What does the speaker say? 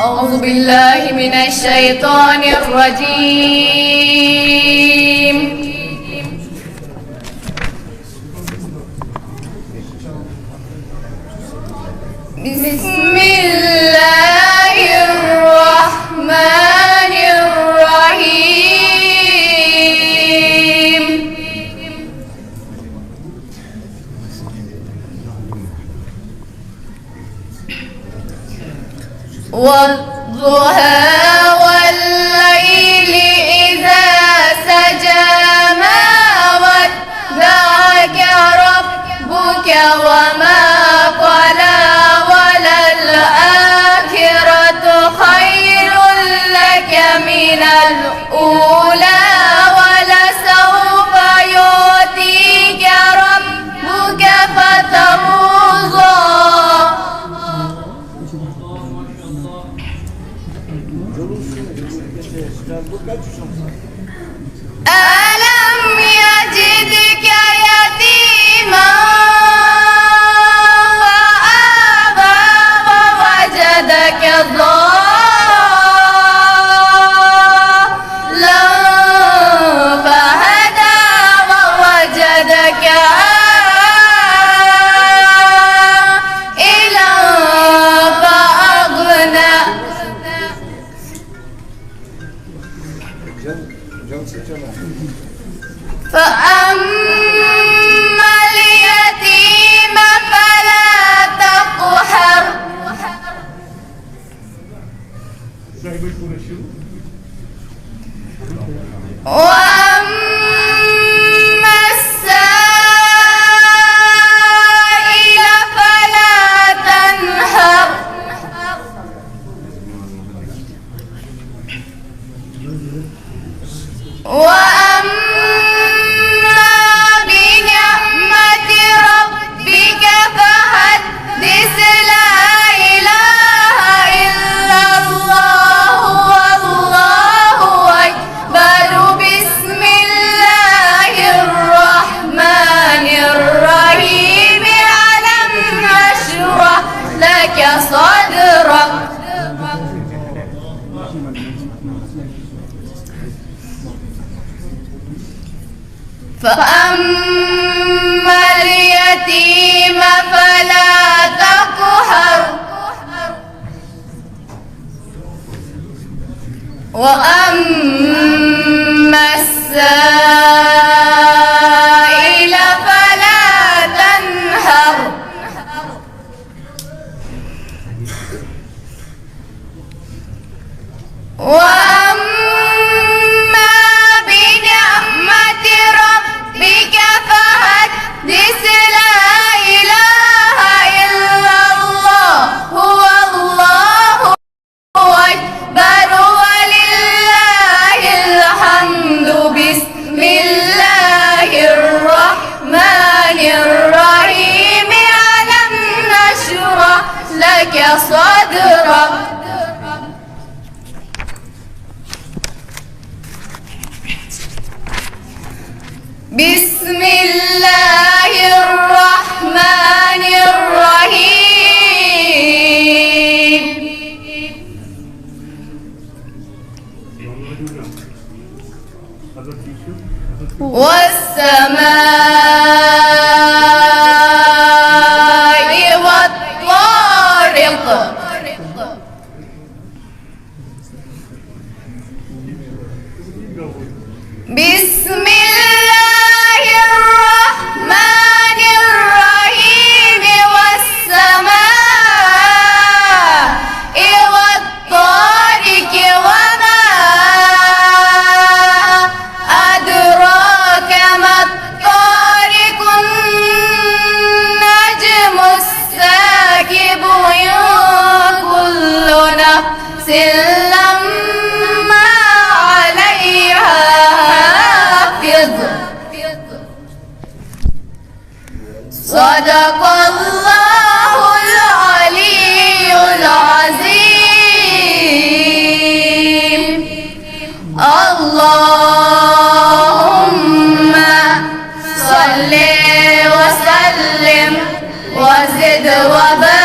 أعوذ بالله من الشيطان الرجيم. بسم الله الرحمن الرحيم. والضحى والليل إذا سجى ما ودعك ربك وما قلى وللآخرة خير لك من الأولى ولسوف يؤتيك ربك فترضى. ألم يجدك يتيما فآوى ووجدك ضالا فهدى ووجدك عائلا فأغنى. فأما اليتيم فلا تقهر وأما السائل فلا تنهر وأما بنعمة ربك فحدث. لا إله إلا الله والله أكبر. بسم الله الرحمن الرحيم. ألم نشرح لك صدرك. فأما اليتيم فلا تقهر وأما السائل فلا تنهر وأما بنعمة ربك فحدث. لا إله إلا الله هو الله أكبر ولله الحمد. بسم الله الرحمن الرحيم. ألم نشرح لك صدرك. بسم الله الرحمن الرحيم. والسماء والطارق. بسم الله الرحمن الرحيم. والسماء والطارق وما أدراك ما الطارق. النجم الثاقب. كل نفس لما عليها حافظ. صدق الله العلي العظيم. اللهم صل وسلم وزد وبارك